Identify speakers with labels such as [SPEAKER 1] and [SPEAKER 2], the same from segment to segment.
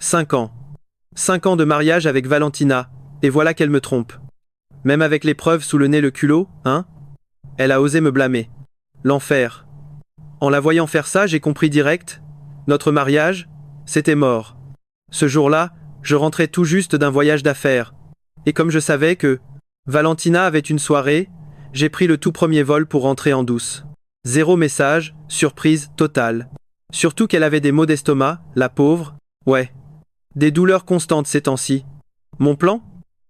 [SPEAKER 1] 5 ans. 5 ans de mariage avec Valentina, et voilà qu'elle me trompe. Même avec les preuves sous le nez, le culot, hein? Elle a osé me blâmer. L'enfer. En la voyant faire ça, j'ai compris direct. Notre mariage, c'était mort. Ce jour-là, je rentrais tout juste d'un voyage d'affaires. Et comme je savais que Valentina avait une soirée, j'ai pris le tout premier vol pour rentrer en douce. 0 message, surprise totale. Surtout qu'elle avait des maux d'estomac, la pauvre. Ouais. Des douleurs constantes ces temps-ci. Mon plan?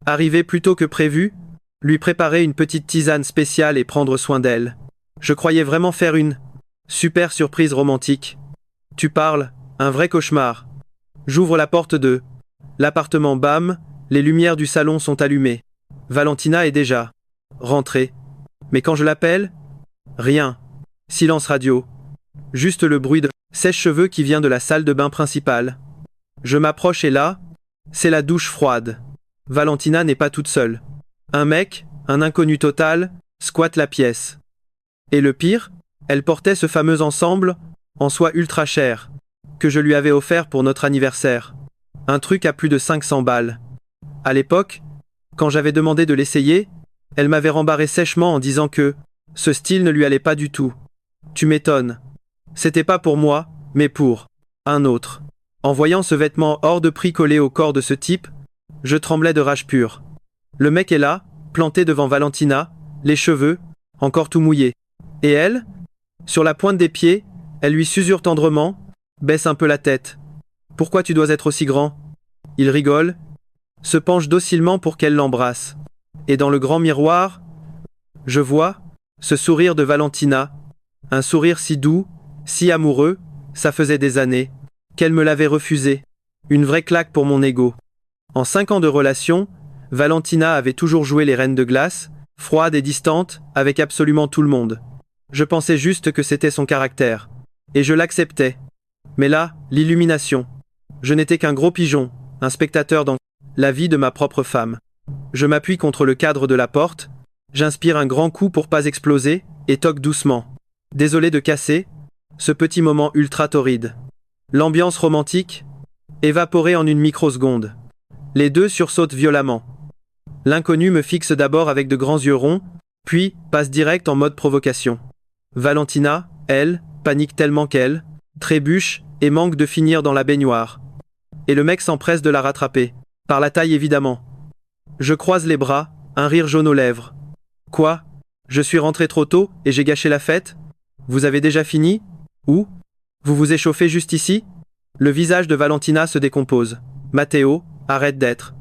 [SPEAKER 1] Arriver plus tôt que prévu, lui préparer une petite tisane spéciale et prendre soin d'elle. Je croyais vraiment faire une super surprise romantique. Tu parles, un vrai cauchemar. J'ouvre la porte de l'appartement, bam, les lumières du salon sont allumées. Valentina est déjà rentrée. Mais quand je l'appelle, rien. Silence radio. Juste le bruit de sèche-cheveux qui vient de la salle de bain principale. Je m'approche et là, c'est la douche froide. Valentina n'est pas toute seule. Un mec, un inconnu total, squatte la pièce. Et le pire, elle portait ce fameux ensemble, en soie ultra cher, que je lui avais offert pour notre anniversaire. Un truc à plus de 500 balles. À l'époque, quand j'avais demandé de l'essayer, elle m'avait rembarré sèchement en disant que ce style ne lui allait pas du tout. Tu m'étonnes. C'était pas pour moi, mais pour un autre. En voyant ce vêtement hors de prix collé au corps de ce type, je tremblais de rage pure. Le mec est là, planté devant Valentina, les cheveux, encore tout mouillés. Et elle, sur la pointe des pieds, elle lui susurre tendrement, baisse un peu la tête. Pourquoi tu dois être aussi grand? Il rigole, se penche docilement pour qu'elle l'embrasse. Et dans le grand miroir, je vois ce sourire de Valentina, un sourire si doux, si amoureux, ça faisait des années qu'elle me l'avait refusé. Une vraie claque pour mon ego. En 5 ans de relation, Valentina avait toujours joué les reines de glace, froide et distante, avec absolument tout le monde. Je pensais juste que c'était son caractère. Et je l'acceptais. Mais là, l'illumination. Je n'étais qu'un gros pigeon, un spectateur dans la vie de ma propre femme. Je m'appuie contre le cadre de la porte, j'inspire un grand coup pour pas exploser, et toque doucement. Désolé de casser ce petit moment ultra torride. L'ambiance romantique, évaporée en une microseconde. Les deux sursautent violemment. L'inconnu me fixe d'abord avec de grands yeux ronds, puis passe direct en mode provocation. Valentina, elle, panique tellement qu'elle trébuche et manque de finir dans la baignoire. Et le mec s'empresse de la rattraper. Par la taille évidemment. Je croise les bras, un rire jaune aux lèvres. Quoi? Je suis rentré trop tôt et j'ai gâché la fête? Vous avez déjà fini? Où? Vous vous échauffez juste ici? Le visage de Valentina se décompose. Matteo, arrête d'être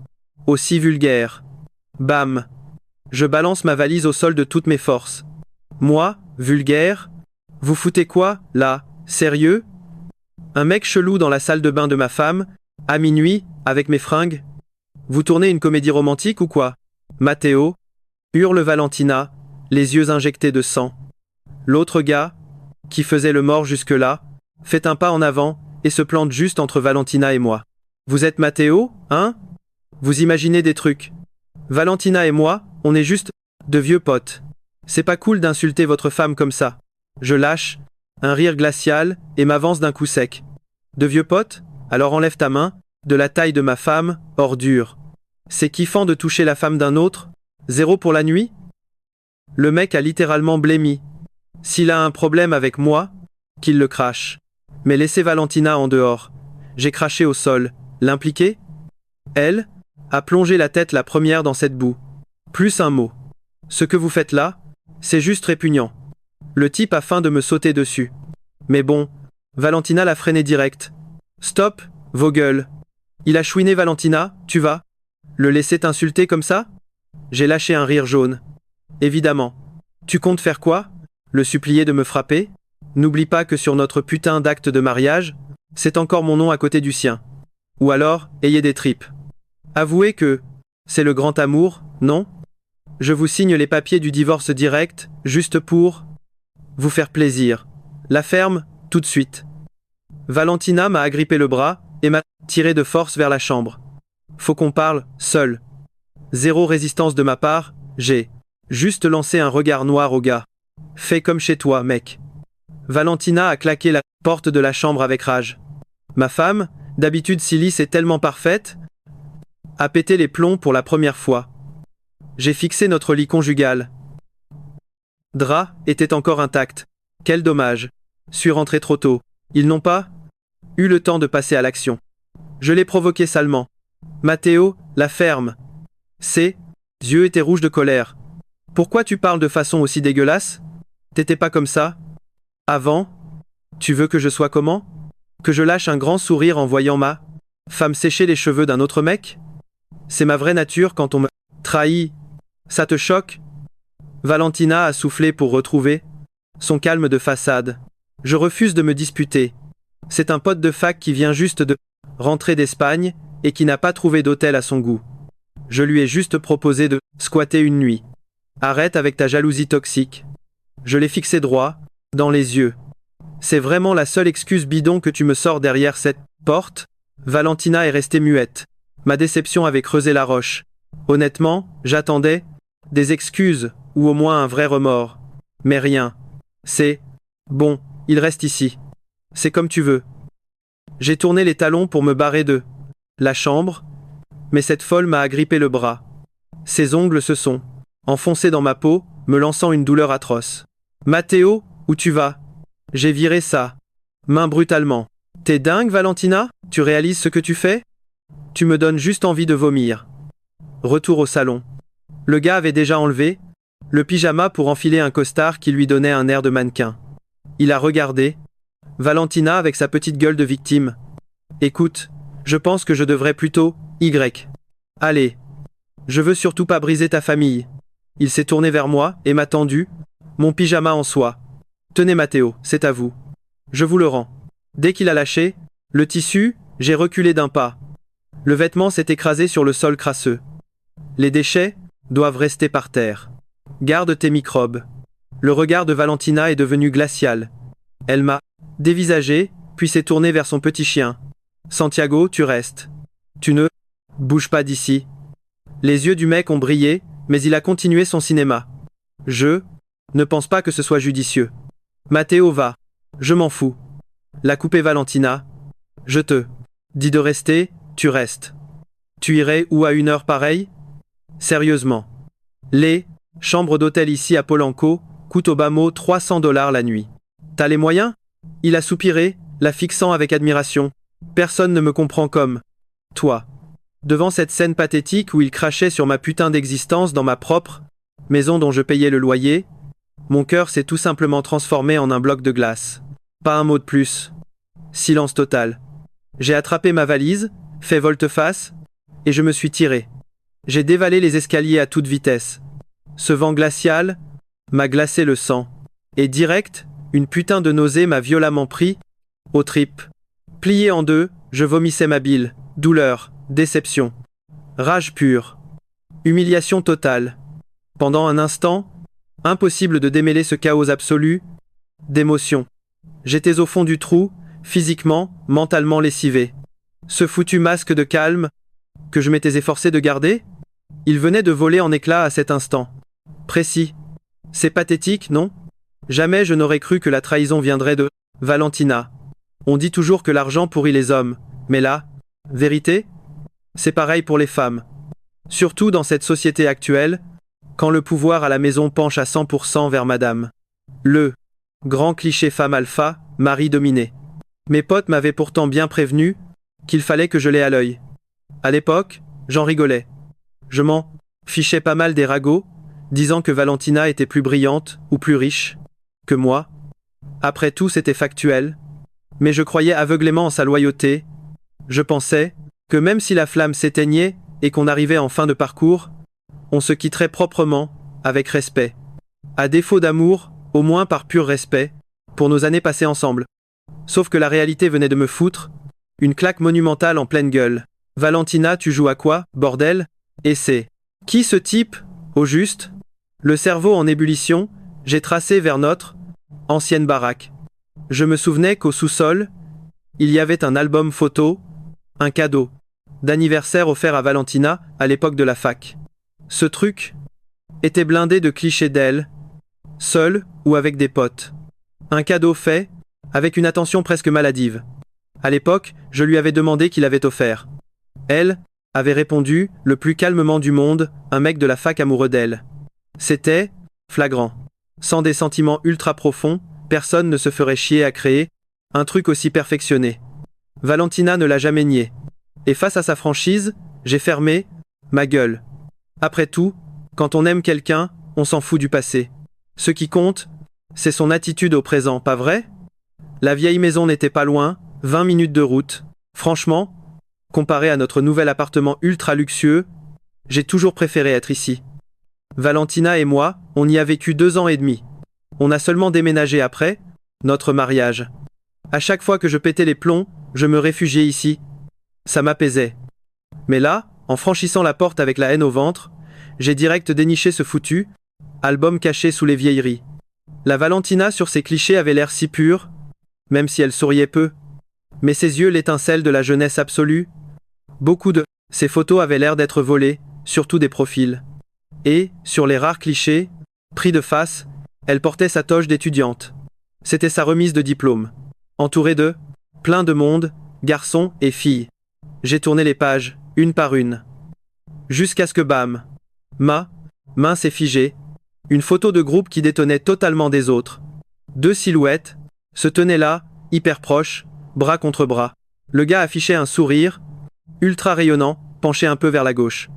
[SPEAKER 1] aussi vulgaire. Bam. Je balance ma valise au sol de toutes mes forces. Moi, vulgaire? Vous foutez quoi, là? Sérieux? Un mec chelou dans la salle de bain de ma femme, à minuit, avec mes fringues? Vous tournez une comédie romantique ou quoi? Matteo, hurle Valentina, les yeux injectés de sang. L'autre gars, qui faisait le mort jusque-là, fait un pas en avant et se plante juste entre Valentina et moi. Vous êtes Matteo, hein? Vous imaginez des trucs. Valentina et moi, on est juste de vieux potes. C'est pas cool d'insulter votre femme comme ça. Je lâche un rire glacial et m'avance d'un coup sec. De vieux potes? Alors enlève ta main, de la taille de ma femme, ordure. C'est kiffant de toucher la femme d'un autre? 0 pour la nuit? Le mec a littéralement blémi. S'il a un problème avec moi, qu'il le crache. Mais laissez Valentina en dehors. J'ai craché au sol. L'impliquer? Elle a plongé la tête la première dans cette boue. Plus un mot. Ce que vous faites là, c'est juste répugnant. Le type a faim de me sauter dessus. Mais bon, Valentina l'a freiné direct. Stop, vos gueules. Il a chouiné Valentina, tu vas le laisser t'insulter comme ça? J'ai lâché un rire jaune. Évidemment. Tu comptes faire quoi? Le supplier de me frapper? N'oublie pas que sur notre putain d'acte de mariage, c'est encore mon nom à côté du sien. Ou alors, ayez des tripes. Avouez que c'est le grand amour, non? Je vous signe les papiers du divorce direct, juste pour vous faire plaisir. La ferme, tout de suite. Valentina m'a agrippé le bras et m'a tiré de force vers la chambre. Faut qu'on parle, seul. 0 résistance de ma part, j'ai juste lancé un regard noir au gars. Fais comme chez toi, mec. Valentina a claqué la porte de la chambre avec rage. Ma femme, D'habitude si lisse et tellement parfaite, a pété les plombs pour la première fois. J'ai fixé notre lit conjugal. Drap était encore intact. Quel dommage. Suis rentré trop tôt. Ils n'ont pas eu le temps de passer à l'action. Je l'ai provoqué salement. Matteo, la ferme. Ses yeux étaient rouges de colère. Pourquoi tu parles de façon aussi dégueulasse? T'étais pas comme ça avant? Tu veux que je sois comment? Que je lâche un grand sourire en voyant ma femme sécher les cheveux d'un autre mec? C'est ma vraie nature quand on me trahit. Ça te choque? Valentina a soufflé pour retrouver son calme de façade. Je refuse de me disputer. C'est un pote de fac qui vient juste de rentrer d'Espagne et qui n'a pas trouvé d'hôtel à son goût. Je lui ai juste proposé de squatter une nuit. Arrête avec ta jalousie toxique. Je l'ai fixé droit, dans les yeux. C'est vraiment la seule excuse bidon que tu me sors derrière cette porte? Valentina est restée muette. Ma déception avait creusé la roche. Honnêtement, j'attendais des excuses, ou au moins un vrai remords. Mais rien. C'est bon, il reste ici. C'est comme tu veux. J'ai tourné les talons pour me barrer de la chambre, mais cette folle m'a agrippé le bras. Ses ongles se sont enfoncés dans ma peau, me lançant une douleur atroce. Matteo, où tu vas? J'ai viré sa main brutalement. T'es dingue, Valentina? Tu réalises ce que tu fais? Tu me donnes juste envie de vomir. Retour au salon. Le gars avait déjà enlevé le pyjama pour enfiler un costard qui lui donnait un air de mannequin. Il a regardé Valentina avec sa petite gueule de victime. Écoute, je pense que je devrais plutôt Allez. Je veux surtout pas briser ta famille. Il s'est tourné vers moi et m'a tendu mon pyjama en soie. Tenez Matteo, c'est à vous. Je vous le rends. Dès qu'il a lâché le tissu, j'ai reculé d'un pas. Le vêtement s'est écrasé sur le sol crasseux. Les déchets doivent rester par terre. Garde tes microbes. Le regard de Valentina est devenu glacial. Elle m'a dévisagé, puis s'est tournée vers son petit chien. Santiago, tu restes. Tu ne bouges pas d'ici. Les yeux du mec ont brillé, mais il a continué son cinéma. Je ne pense pas que ce soit judicieux. Matteo va. Je m'en fous. La coupée Valentina. Je te dis de rester, tu restes. Tu irais où à une heure pareille? Sérieusement. Les chambres d'hôtel ici à Polanco coûtent au bas mot $300 la nuit. T'as les moyens? Il a soupiré, la fixant avec admiration. Personne ne me comprend comme toi. Devant cette scène pathétique où il crachait sur ma putain d'existence dans ma propre maison dont je payais le loyer, mon cœur s'est tout simplement transformé en un bloc de glace. Pas un mot de plus. Silence total. J'ai attrapé ma valise, fait volte-face, et je me suis tiré. J'ai dévalé les escaliers à toute vitesse. Ce vent glacial m'a glacé le sang. Et direct, une putain de nausée m'a violemment pris aux tripes. Plié en deux, je vomissais ma bile. Douleur, déception, rage pure, humiliation totale. Pendant un instant, impossible de démêler ce chaos absolu d'émotions. J'étais au fond du trou, physiquement, mentalement lessivé. Ce foutu masque de calme que je m'étais efforcé de garder, il venait de voler en éclats à cet instant. Précis. C'est pathétique, non? Jamais je n'aurais cru que la trahison viendrait de Valentina. On dit toujours que l'argent pourrit les hommes, mais là, vérité? C'est pareil pour les femmes. Surtout dans cette société actuelle, quand le pouvoir à la maison penche à 100% vers madame. Le grand cliché femme alpha, mari dominé. Mes potes m'avaient pourtant bien prévenu qu'il fallait que je l'aie à l'œil. À l'époque, j'en rigolais. Je m'en fichais pas mal des ragots, disant que Valentina était plus brillante ou plus riche que moi. Après tout, c'était factuel. Mais je croyais aveuglément en sa loyauté. Je pensais que même si la flamme s'éteignait et qu'on arrivait en fin de parcours, on se quitterait proprement, avec respect. À défaut d'amour, au moins par pur respect, pour nos années passées ensemble. Sauf que la réalité venait de me foutre une claque monumentale en pleine gueule. Valentina, tu joues à quoi, bordel? Et c'est qui ce type, au juste? Le cerveau en ébullition, j'ai tracé vers notre ancienne baraque. Je me souvenais qu'au sous-sol, il y avait un album photo, un cadeau d'anniversaire offert à Valentina à l'époque de la fac. Ce truc était blindé de clichés d'elle, seule ou avec des potes. Un cadeau fait avec une attention presque maladive. À l'époque, je lui avais demandé qui l'avait offert. Elle avait répondu, le plus calmement du monde, un mec de la fac amoureux d'elle. C'était flagrant. Sans des sentiments ultra profonds, personne ne se ferait chier à créer un truc aussi perfectionné. Valentina ne l'a jamais nié. Et face à sa franchise, j'ai fermé ma gueule. Après tout, quand on aime quelqu'un, on s'en fout du passé. Ce qui compte, c'est son attitude au présent, pas vrai? La vieille maison n'était pas loin, 20 minutes de route. Franchement, comparé à notre nouvel appartement ultra luxueux, j'ai toujours préféré être ici. Valentina et moi, on y a vécu 2 ans et demi. On a seulement déménagé après notre mariage. À chaque fois que je pétais les plombs, je me réfugiais ici. Ça m'apaisait. Mais là, en franchissant la porte avec la haine au ventre, j'ai direct déniché ce foutu album caché sous les vieilleries. La Valentina sur ses clichés avait l'air si pure, même si elle souriait peu. Mais ses yeux l'étincelle de la jeunesse absolue. Beaucoup de ses photos avaient l'air d'être volées, surtout des profils. Et, sur les rares clichés, pris de face, elle portait sa toge d'étudiante. C'était sa remise de diplôme. Entourée de plein de monde, garçons et filles. J'ai tourné les pages, une par une. Jusqu'à ce que bam. Ma main s'est figée. Une photo de groupe qui détonnait totalement des autres. 2 silhouettes se tenaient là, hyper proches, bras contre bras. Le gars affichait un sourire, ultra rayonnant, penché un peu vers la gauche.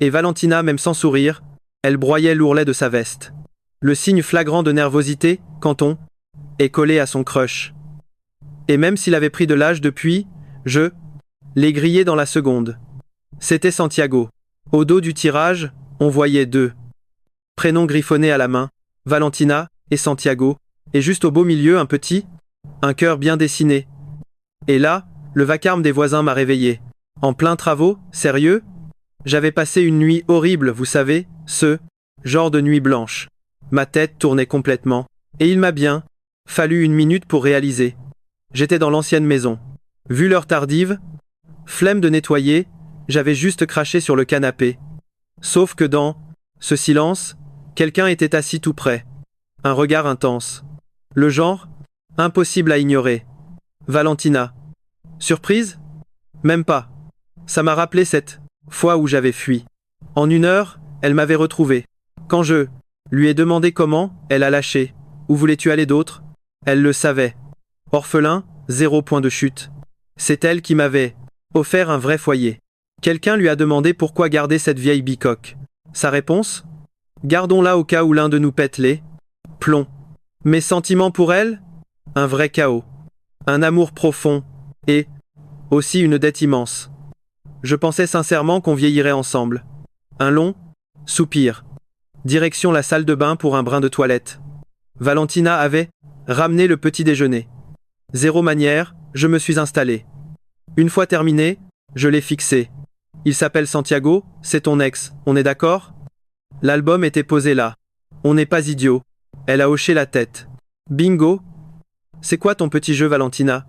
[SPEAKER 1] Et Valentina, même sans sourire, elle broyait l'ourlet de sa veste. Le signe flagrant de nervosité, quand on est collé à son crush. Et même s'il avait pris de l'âge depuis, je l'ai grillé dans la seconde. C'était Santiago. Au dos du tirage, on voyait 2 prénoms griffonnés à la main, Valentina et Santiago, et juste au beau milieu un cœur bien dessiné. Et là, le vacarme des voisins m'a réveillé. En plein travaux, sérieux? J'avais passé une nuit horrible, vous savez, ce genre de nuit blanche. Ma tête tournait complètement, et il m'a bien fallu 1 minute pour réaliser. J'étais dans l'ancienne maison. Vu l'heure tardive, flemme de nettoyer, j'avais juste craché sur le canapé. Sauf que dans ce silence, quelqu'un était assis tout près. Un regard intense. Le genre impossible à ignorer. Valentina. Surprise? Même pas. Ça m'a rappelé cette fois où j'avais fui. En 1 heure, elle m'avait retrouvé. Quand je lui ai demandé comment, elle a lâché. Où voulais-tu aller d'autre? Elle le savait. Orphelin, 0 point de chute. C'est elle qui m'avait offert un vrai foyer. Quelqu'un lui a demandé pourquoi garder cette vieille bicoque. Sa réponse? Gardons-la au cas où l'un de nous pète les plombs. Mes sentiments pour elle? Un vrai chaos. Un amour profond. Et aussi une dette immense. Je pensais sincèrement qu'on vieillirait ensemble. Un long soupir. Direction la salle de bain pour un brin de toilette. Valentina avait ramené le petit déjeuner. 0 manière, je me suis installé. Une fois terminé, je l'ai fixé. Il s'appelle Santiago, c'est ton ex, on est d'accord? L'album était posé là. On n'est pas idiot. Elle a hoché la tête. Bingo. C'est quoi ton petit jeu, Valentina?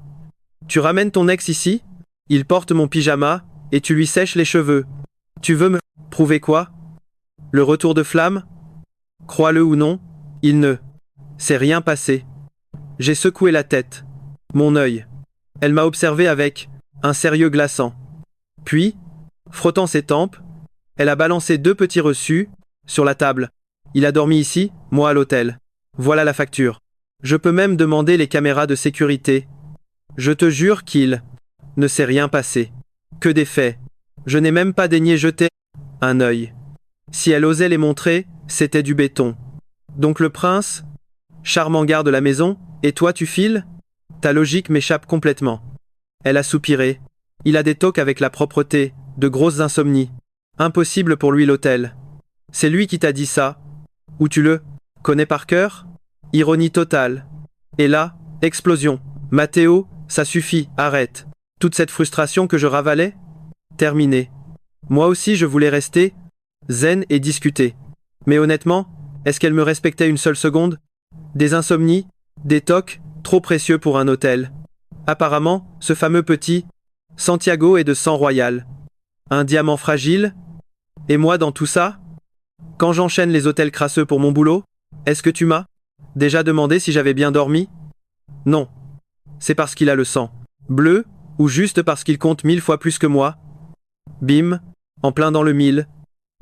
[SPEAKER 1] Tu ramènes ton ex ici? Il porte mon pyjama, et tu lui sèches les cheveux. Tu veux me prouver quoi? Le retour de flamme? Crois-le ou non, il ne s'est rien passé. J'ai secoué la tête. Mon œil. Elle m'a observé avec un sérieux glaçant. Puis, frottant ses tempes, elle a balancé 2 petits reçus sur la table. Il a dormi ici, moi à l'hôtel. Voilà la facture. Je peux même demander les caméras de sécurité. Je te jure qu'il ne s'est rien passé. Que des faits. Je n'ai même pas daigné jeter un œil. Si elle osait les montrer, c'était du béton. Donc le prince, charmant garde de la maison, et toi tu files? Ta logique m'échappe complètement. Elle a soupiré. Il a des tocs avec la propreté, de grosses insomnies. Impossible pour lui l'hôtel. C'est lui qui t'a dit ça. Ou tu le connais par cœur? Ironie totale. Et là, explosion. Mathéo, ça suffit, arrête. Toute cette frustration que je ravalais? Terminé. Moi aussi je voulais rester zen et discuter. Mais honnêtement, est-ce qu'elle me respectait une seule seconde? Des insomnies, des tocs, trop précieux pour un hôtel. Apparemment, ce fameux petit Santiago est de sang royal. Un diamant fragile? Et moi dans tout ça? Quand j'enchaîne les hôtels crasseux pour mon boulot, est-ce que tu m'as déjà demandé si j'avais bien dormi? Non. C'est parce qu'il a le sang bleu, Ou juste parce qu'il compte 1000 fois plus que moi? Bim, en plein dans le mille.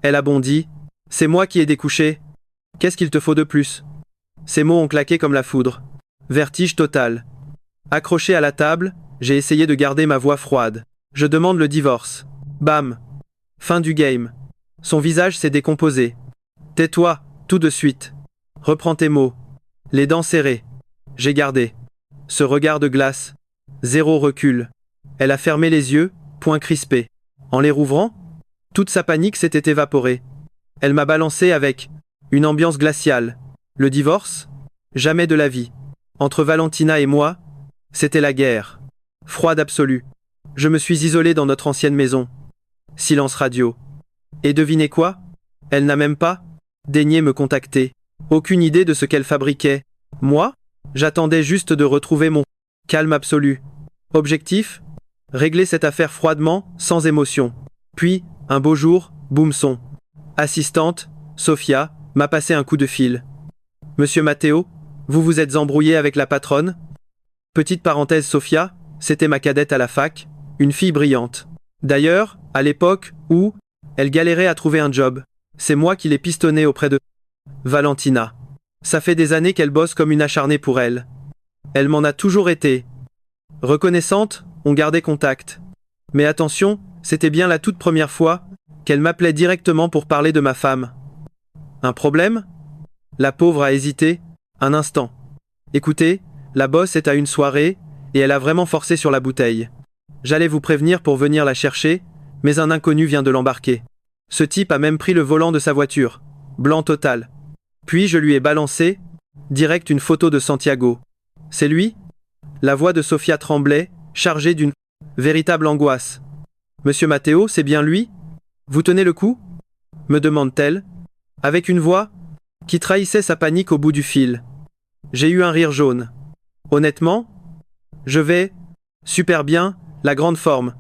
[SPEAKER 1] Elle a bondi. C'est moi qui ai découché. Qu'est-ce qu'il te faut de plus? Ces mots ont claqué comme la foudre. Vertige total. Accroché à la table, j'ai essayé de garder ma voix froide. Je demande le divorce. Bam. Fin du game. Son visage s'est décomposé. Tais-toi, tout de suite. Reprends tes mots. Les dents serrées. J'ai gardé. Ce regard de glace. Zéro recul. Elle a fermé les yeux, poings crispés. En les rouvrant, toute sa panique s'était évaporée. Elle m'a balancé avec une ambiance glaciale. Le divorce? Jamais de la vie. Entre Valentina et moi, c'était la guerre. Froide absolue. Je me suis isolé dans notre ancienne maison. Silence radio. Et devinez quoi? Elle n'a même pas daigné me contacter. Aucune idée de ce qu'elle fabriquait. Moi? J'attendais juste de retrouver mon calme absolu. Objectif? Régler cette affaire froidement, sans émotion. Puis, un beau jour, boum son. Assistante, Sophia, m'a passé un coup de fil. Monsieur Matteo, vous vous êtes embrouillé avec la patronne? Petite parenthèse, Sophia, c'était ma cadette à la fac, une fille brillante. D'ailleurs, à l'époque où elle galérait à trouver un job, c'est moi qui l'ai pistonnée auprès de Valentina. Ça fait des années qu'elle bosse comme une acharnée pour elle. Elle m'en a toujours été reconnaissante, on gardait contact. Mais attention, c'était bien la toute première fois qu'elle m'appelait directement pour parler de ma femme. Un problème? La pauvre a hésité un instant. Écoutez, la bosse est à une soirée, et elle a vraiment forcé sur la bouteille. J'allais vous prévenir pour venir la chercher, mais un inconnu vient de l'embarquer. Ce type a même pris le volant de sa voiture. Blanc total. Puis je lui ai balancé, direct une photo de Santiago. C'est lui? La voix de Sophia tremblait, chargée d'une véritable angoisse. Monsieur Matteo, c'est bien lui? Vous tenez le coup? Me demande-t-elle, avec une voix qui trahissait sa panique au bout du fil. J'ai eu un rire jaune. Honnêtement, je vais super bien, la grande forme.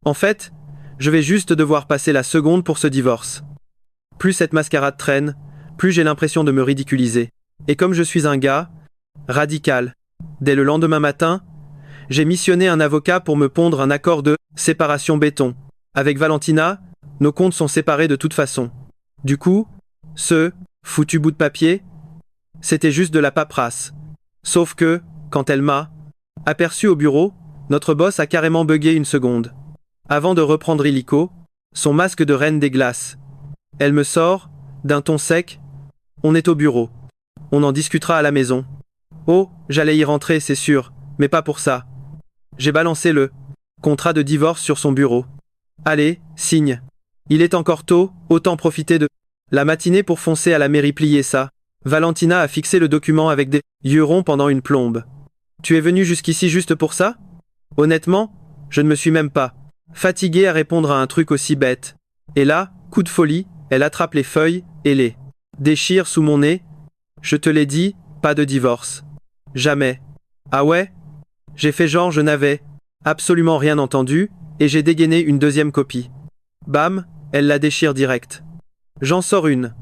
[SPEAKER 1] En fait, je vais juste devoir passer la seconde pour ce divorce. Plus cette mascarade traîne, plus j'ai l'impression de me ridiculiser. Et comme je suis un gars radical, dès le lendemain matin, j'ai missionné un avocat pour me pondre un accord de séparation béton. Avec Valentina, nos comptes sont séparés de toute façon. Du coup, ce foutu bout de papier, c'était juste de la paperasse. Sauf que, quand elle m'a aperçu au bureau, notre boss a carrément bugué une seconde. Avant de reprendre illico, son masque de reine des glaces. Elle me sort, d'un ton sec, on est au bureau. On en discutera à la maison. Oh, j'allais y rentrer, c'est sûr, mais pas pour ça. J'ai balancé le contrat de divorce sur son bureau. Allez, signe. Il est encore tôt, autant profiter de la matinée pour foncer à la mairie plier ça. Valentina a fixé le document avec des yeux ronds pendant une plombe. Tu es venu jusqu'ici juste pour ça? Honnêtement, je ne me suis même pas fatigué à répondre à un truc aussi bête. Et là, coup de folie, elle attrape les feuilles et les déchire sous mon nez. Je te l'ai dit, pas de divorce. Jamais. Ah ouais? J'ai fait genre je n'avais absolument rien entendu, et j'ai dégainé une deuxième copie. Bam, elle la déchire direct. J'en sors une.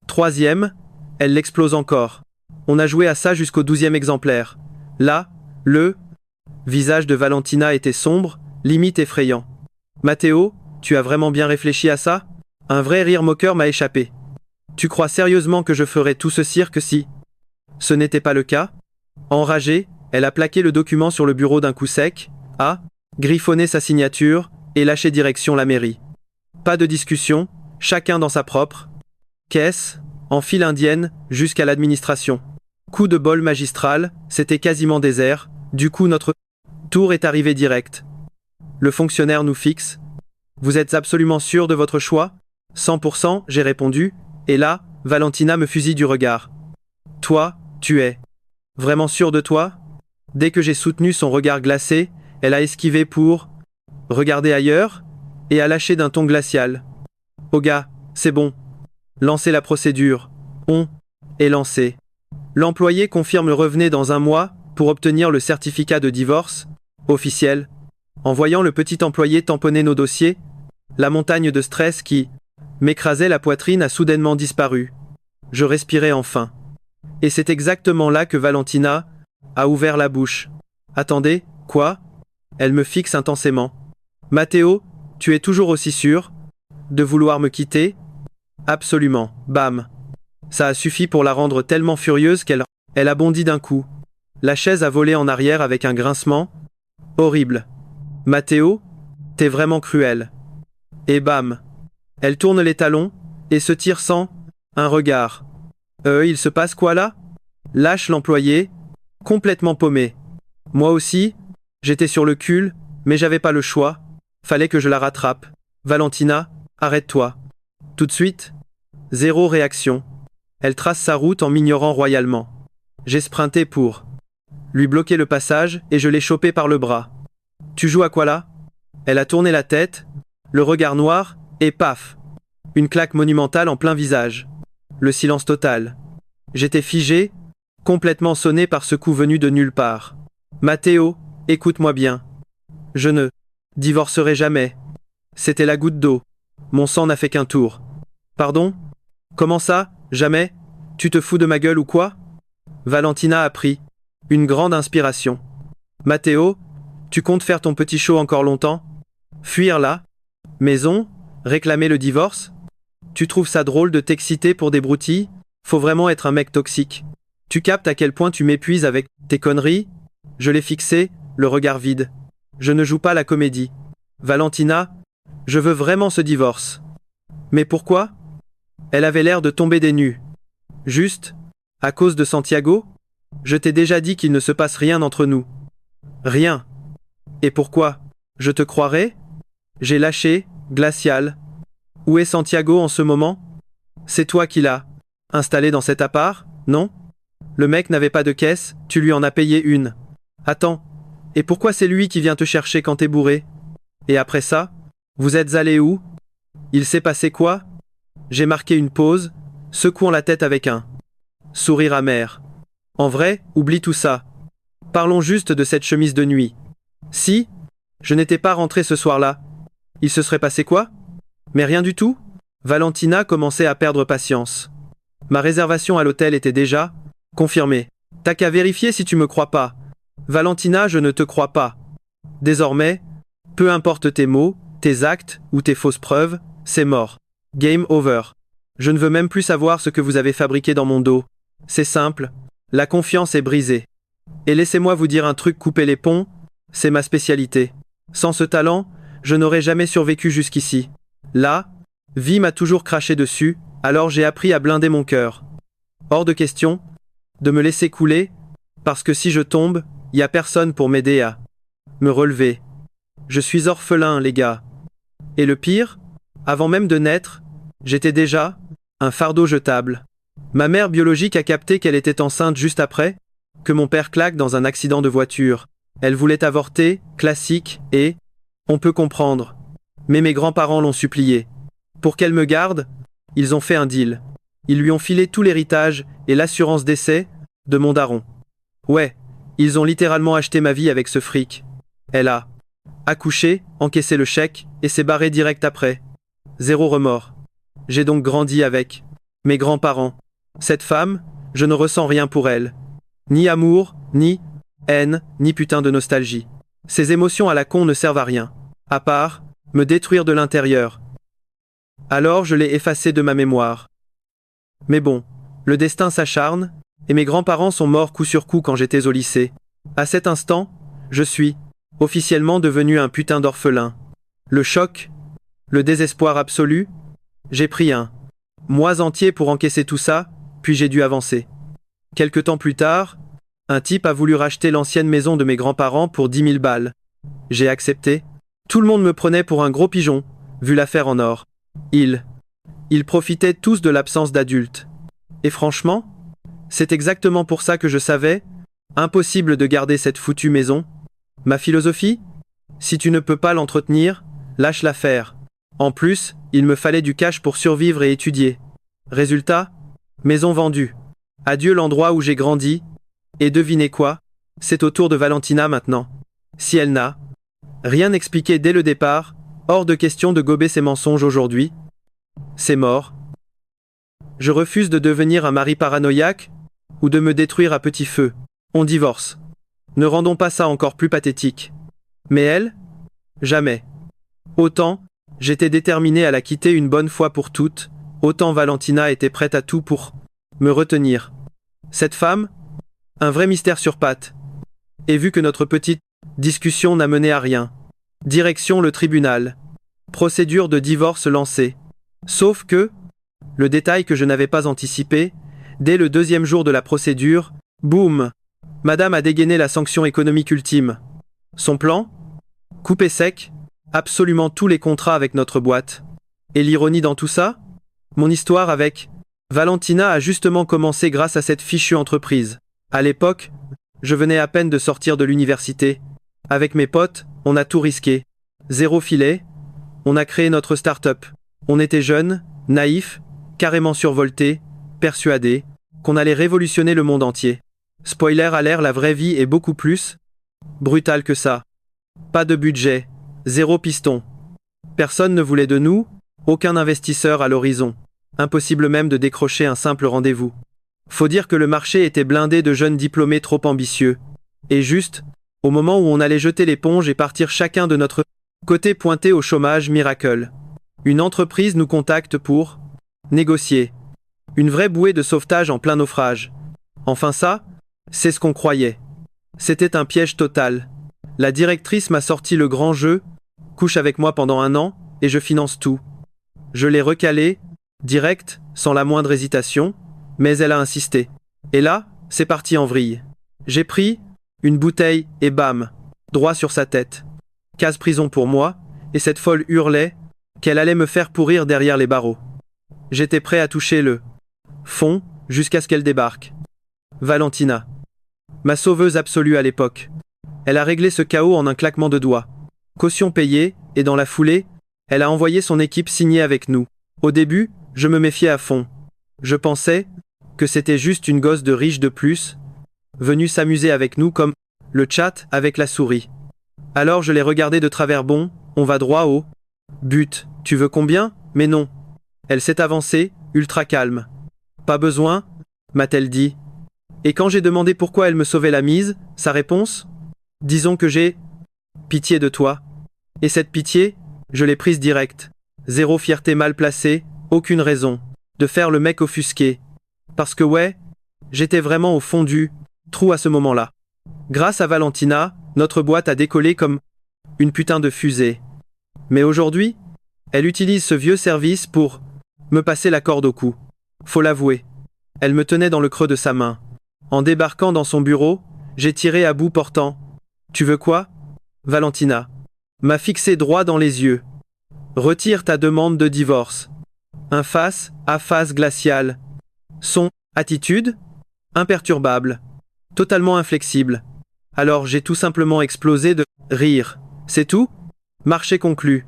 [SPEAKER 1] Troisième, elle l'explose encore. On a joué à ça jusqu'au 12e exemplaire. Là, le visage de Valentina était sombre, limite effrayant. Matteo, tu as vraiment bien réfléchi à ça? Un vrai rire moqueur m'a échappé. Tu crois sérieusement que je ferais tout ce cirque si ce n'était pas le cas? Enragée, elle a plaqué le document sur le bureau d'un coup sec, a griffonné sa signature et lâché direction la mairie. Pas de discussion, chacun dans sa propre caisse, en file indienne, jusqu'à l'administration. Coup de bol magistral, c'était quasiment désert, du coup notre tour est arrivé direct. Le fonctionnaire nous fixe. Vous êtes absolument sûr de votre choix? 100%, j'ai répondu, et là, Valentina me fusille du regard. Toi, tu es vraiment sûr de toi? Dès que j'ai soutenu son regard glacé, elle a esquivé pour regarder ailleurs, et a lâché d'un ton glacial. Oh gars, c'est bon. Lancez la procédure. On est lancé. L'employé confirme revenez dans un mois pour obtenir le certificat de divorce officiel. En voyant le petit employé tamponner nos dossiers, la montagne de stress qui m'écrasait la poitrine a soudainement disparu. Je respirais enfin. Et c'est exactement là que Valentina a ouvert la bouche. Attendez, quoi? Elle me fixe intensément. Matteo, tu es toujours aussi sûr de vouloir me quitter? Absolument. Bam. Ça a suffi pour la rendre tellement furieuse elle a bondi d'un coup. La chaise a volé en arrière avec un grincement. Horrible. Matteo, t'es vraiment cruel. Et bam. Elle tourne les talons et se tire sans un regard. Il se passe quoi là? Lâche l'employé, complètement paumé. Moi aussi, j'étais sur le cul, mais j'avais pas le choix. Fallait que je la rattrape. Valentina, arrête-toi. Tout de suite, zéro réaction. Elle trace sa route en m'ignorant royalement. J'ai sprinté pour lui bloquer le passage et je l'ai chopé par le bras. Tu joues à quoi là? Elle a tourné la tête, le regard noir, et paf! Une claque monumentale en plein visage. Le silence total. J'étais figé, complètement sonné par ce coup venu de nulle part. Matteo, écoute-moi bien. Je ne divorcerai jamais. C'était la goutte d'eau. Mon sang n'a fait qu'un tour. Pardon? Comment ça? Jamais? Tu te fous de ma gueule ou quoi? Valentina a pris une grande inspiration. Matteo, tu comptes faire ton petit show encore longtemps? Fuir là? Maison? Réclamer le divorce? Tu trouves ça drôle de t'exciter pour des broutilles? Faut vraiment être un mec toxique. Tu captes à quel point tu m'épuises avec tes conneries? Je l'ai fixé, le regard vide. Je ne joue pas la comédie. Valentina, je veux vraiment ce divorce. Mais pourquoi? Elle avait l'air de tomber des nues. Juste, à cause de Santiago? Je t'ai déjà dit qu'il ne se passe rien entre nous. Rien. Et pourquoi? Je te croirais? J'ai lâché, glacial. Où est Santiago en ce moment? C'est toi qui l'as installé dans cet appart, non? Le mec n'avait pas de caisse, tu lui en as payé une. Attends, et pourquoi c'est lui qui vient te chercher quand t'es bourré? Et après ça, vous êtes allé où? Il s'est passé quoi? J'ai marqué une pause, secouant la tête avec un sourire amer. En vrai, oublie tout ça. Parlons juste de cette chemise de nuit. Si je n'étais pas rentré ce soir-là, il se serait passé quoi? Mais rien du tout? Valentina commençait à perdre patience. Ma réservation à l'hôtel était déjà confirmée. T'as qu'à vérifier si tu me crois pas. Valentina, je ne te crois pas. Désormais, peu importe tes mots, tes actes ou tes fausses preuves, c'est mort. Game over. Je ne veux même plus savoir ce que vous avez fabriqué dans mon dos. C'est simple, la confiance est brisée. Et laissez-moi vous dire un truc, couper les ponts, c'est ma spécialité. Sans ce talent, je n'aurais jamais survécu jusqu'ici. Là, vie m'a toujours craché dessus, alors j'ai appris à blinder mon cœur. Hors de question de me laisser couler, parce que si je tombe, y a personne pour m'aider à me relever. Je suis orphelin, les gars. Et le pire, avant même de naître, j'étais déjà un fardeau jetable. Ma mère biologique a capté qu'elle était enceinte juste après que mon père claque dans un accident de voiture. Elle voulait avorter, classique, et on peut comprendre. Mais mes grands-parents l'ont supplié. Pour qu'elle me garde, ils ont fait un deal. Ils lui ont filé tout l'héritage et l'assurance décès de mon daron. Ouais, ils ont littéralement acheté ma vie avec ce fric. Elle a accouché, encaissé le chèque et s'est barrée direct après. Zéro remords. J'ai donc grandi avec mes grands-parents. Cette femme, je ne ressens rien pour elle. Ni amour, ni haine, ni putain de nostalgie. Ces émotions à la con ne servent à rien, à part me détruire de l'intérieur. Alors je l'ai effacée de ma mémoire. Mais bon, le destin s'acharne, et mes grands-parents sont morts coup sur coup quand j'étais au lycée. À cet instant, je suis officiellement devenu un putain d'orphelin. Le choc, le désespoir absolu, j'ai pris un mois entier pour encaisser tout ça, puis j'ai dû avancer. Quelque temps plus tard, un type a voulu racheter l'ancienne maison de mes grands-parents pour 10 000 balles. J'ai accepté. Tout le monde me prenait pour un gros pigeon, vu l'affaire en or. Ils profitaient tous de l'absence d'adultes. Et franchement, c'est exactement pour ça que je savais, impossible de garder cette foutue maison. Ma philosophie? Si tu ne peux pas l'entretenir, lâche l'affaire. En plus, il me fallait du cash pour survivre et étudier. Résultat, maison vendue. Adieu l'endroit où j'ai grandi. Et devinez quoi? C'est au tour de Valentina maintenant. Si elle n'a rien expliqué dès le départ, hors de question de gober ses mensonges aujourd'hui. C'est mort. Je refuse de devenir un mari paranoïaque ou de me détruire à petit feu. On divorce. Ne rendons pas ça encore plus pathétique. Mais elle? Jamais. Autant, j'étais déterminé à la quitter une bonne fois pour toutes, autant Valentina était prête à tout pour me retenir. Cette femme? Un vrai mystère sur pattes. Et vu que notre petite discussion n'a mené à rien. Direction le tribunal. Procédure de divorce lancée. Sauf que, le détail que je n'avais pas anticipé, dès le deuxième jour de la procédure, boum! Madame a dégainé la sanction économique ultime. Son plan? Couper sec, absolument tous les contrats avec notre boîte. Et l'ironie dans tout ça? Mon histoire avec Valentina a justement commencé grâce à cette fichue entreprise. À l'époque, je venais à peine de sortir de l'université. Avec mes potes, on a tout risqué. Zéro filet, on a créé notre start-up. On était jeunes, naïfs, carrément survoltés, persuadés qu'on allait révolutionner le monde entier. Spoiler alert, la vraie vie est beaucoup plus brutale que ça. Pas de budget, zéro piston. Personne ne voulait de nous, aucun investisseur à l'horizon. Impossible même de décrocher un simple rendez-vous. Faut dire que le marché était blindé de jeunes diplômés trop ambitieux. Et juste, au moment où on allait jeter l'éponge et partir chacun de notre côté pointé au chômage, miracle. Une entreprise nous contacte pour négocier. Une vraie bouée de sauvetage en plein naufrage. Enfin ça, c'est ce qu'on croyait. C'était un piège total. La directrice m'a sorti le grand jeu, couche avec moi pendant 1 an, et je finance tout. Je l'ai recalé, direct, sans la moindre hésitation, mais elle a insisté. Et là, c'est parti en vrille. J'ai pris une bouteille et bam, droit sur sa tête. Case prison pour moi, et cette folle hurlait qu'elle allait me faire pourrir derrière les barreaux. J'étais prêt à toucher le fond jusqu'à ce qu'elle débarque. Valentina. Ma sauveuse absolue à l'époque. Elle a réglé ce chaos en un claquement de doigts. Caution payée, et dans la foulée, elle a envoyé son équipe signer avec nous. Au début, je me méfiais à fond. Je pensais que c'était juste une gosse de riche de plus, venue s'amuser avec nous comme le chat avec la souris. Alors je l'ai regardé de travers. Bon, on va droit au but. Tu veux combien? Mais non. Elle s'est avancée, ultra calme. Pas besoin, m'a-t-elle dit. Et quand j'ai demandé pourquoi elle me sauvait la mise, sa réponse? Disons que j'ai pitié de toi. Et cette pitié, je l'ai prise direct. Zéro fierté mal placée, aucune raison de faire le mec offusqué. Parce que ouais, j'étais vraiment au fond du trou à ce moment-là. Grâce à Valentina, notre boîte a décollé comme une putain de fusée. Mais aujourd'hui, elle utilise ce vieux service pour me passer la corde au cou. Faut l'avouer. Elle me tenait dans le creux de sa main. En débarquant dans son bureau, j'ai tiré à bout portant. Tu veux quoi? Valentina m'a fixé droit dans les yeux. Retire ta demande de divorce. Un face à face glacial. Son attitude? Imperturbable. Totalement inflexible. Alors j'ai tout simplement explosé de rire. C'est tout? Marché conclu.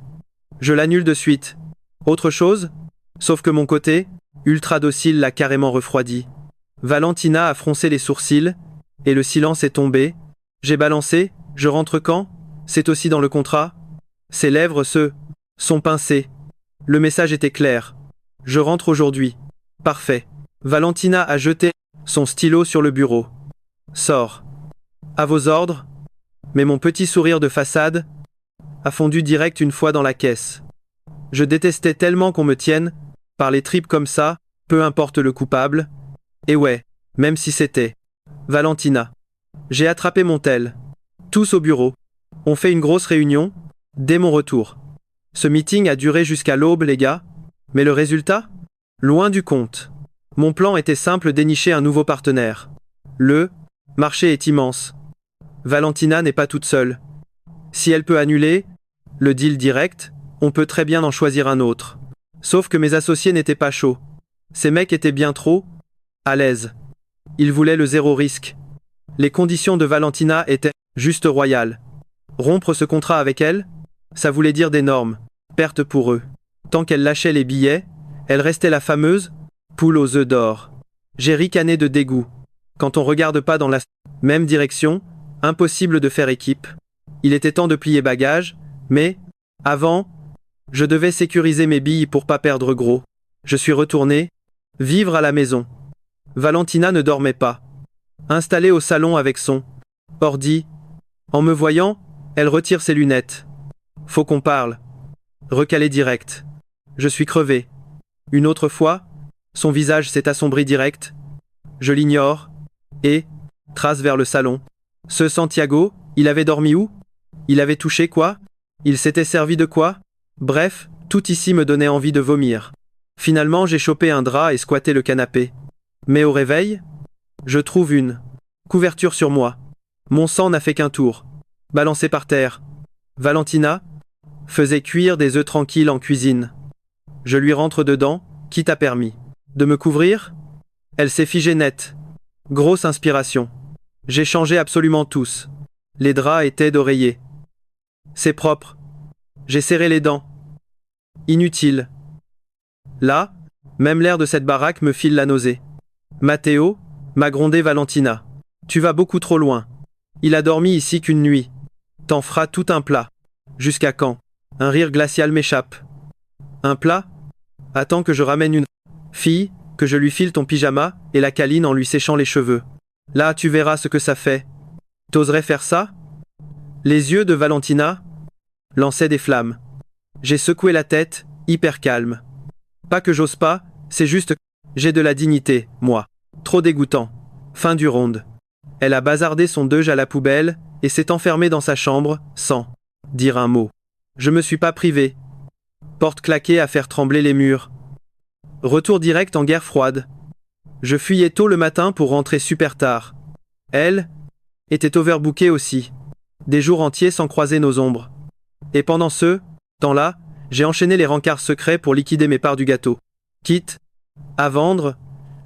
[SPEAKER 1] Je l'annule de suite. Autre chose? Sauf que mon côté, ultra docile, l'a carrément refroidi. Valentina a froncé les sourcils, et le silence est tombé. J'ai balancé, je rentre quand? C'est aussi dans le contrat? Ses lèvres sont pincées. Le message était clair. Je rentre aujourd'hui. Parfait. Valentina a jeté son stylo sur le bureau. Sors. À vos ordres. Mais mon petit sourire de façade a fondu direct une fois dans la caisse. Je détestais tellement qu'on me tienne par les tripes comme ça, peu importe le coupable. Et ouais, même si c'était Valentina. J'ai attrapé mon tel. Tous au bureau. On fait une grosse réunion, dès mon retour. Ce meeting a duré jusqu'à l'aube, les gars. Mais le résultat? Loin du compte. Mon plan était simple, dénicher un nouveau partenaire. Le marché est immense. Valentina n'est pas toute seule. Si elle peut annuler le deal direct, on peut très bien en choisir un autre. Sauf que mes associés n'étaient pas chauds. Ces mecs étaient bien trop à l'aise. Ils voulaient le zéro risque. Les conditions de Valentina étaient juste royales. Rompre ce contrat avec elle, ça voulait dire d'énormes pertes pour eux. Tant qu'elle lâchait les billets, elle restait la fameuse poule aux œufs d'or. J'ai ricané de dégoût. Quand on regarde pas dans la même direction, impossible de faire équipe. Il était temps de plier bagages, mais, avant, je devais sécuriser mes billes pour pas perdre gros. Je suis retourné vivre à la maison. Valentina ne dormait pas. Installée au salon avec son ordi, en me voyant, Elle retire ses lunettes. Faut qu'on parle. Recalé direct. Je suis crevé. Une autre fois, son visage s'est assombri direct. Je l'ignore. Et, trace vers le salon. Ce Santiago, il avait dormi où? Il avait touché quoi? Il s'était servi de quoi? Bref, tout ici me donnait envie de vomir. Finalement, j'ai chopé un drap et squatté le canapé. Mais au réveil, je trouve une couverture sur moi. Mon sang n'a fait qu'un tour. Balancé par terre. Valentina faisait cuire des œufs tranquilles en cuisine. Je lui rentre dedans, qui t'a permis de me couvrir? Elle s'est figée net. Grosse inspiration. J'ai changé absolument tous. Les draps étaient d'oreiller. C'est propre. J'ai serré les dents. Inutile. Là, même l'air de cette baraque me file la nausée. Matteo, m'a grondé Valentina. Tu vas beaucoup trop loin. Il a dormi ici qu'une nuit. T'en feras tout un plat. Jusqu'à quand? Un rire glacial m'échappe. Un plat? Attends que je ramène une fille, que je lui file ton pyjama et la câline en lui séchant les cheveux. Là, tu verras ce que ça fait. T'oserais faire ça? Les yeux de Valentina lançaient des flammes. J'ai secoué la tête, hyper calme. Pas que j'ose pas, c'est juste que j'ai de la dignité, moi. Trop dégoûtant. Fin du ronde. Elle a bazardé son deuil à la poubelle et s'est enfermée dans sa chambre, sans dire un mot. Je me suis pas privé. Porte claquée à faire trembler les murs. Retour direct en guerre froide. Je fuyais tôt le matin pour rentrer super tard. Elle était overbookée aussi. Des jours entiers sans croiser nos ombres. Et pendant ce temps-là, j'ai enchaîné les rencarts secrets pour liquider mes parts du gâteau. Quitte à vendre,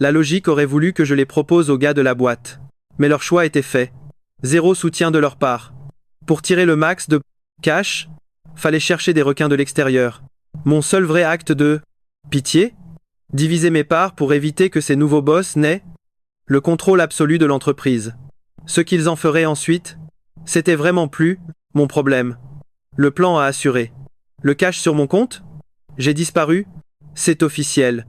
[SPEAKER 1] la logique aurait voulu que je les propose aux gars de la boîte. Mais leur choix était fait. Zéro soutien de leur part. Pour tirer le max de cash, fallait chercher des requins de l'extérieur. Mon seul vrai acte de pitié? Diviser mes parts pour éviter que ces nouveaux boss n'aient le contrôle absolu de l'entreprise. Ce qu'ils en feraient ensuite, c'était vraiment plus mon problème. Le plan a assuré. Le cash sur mon compte? J'ai disparu? C'est officiel.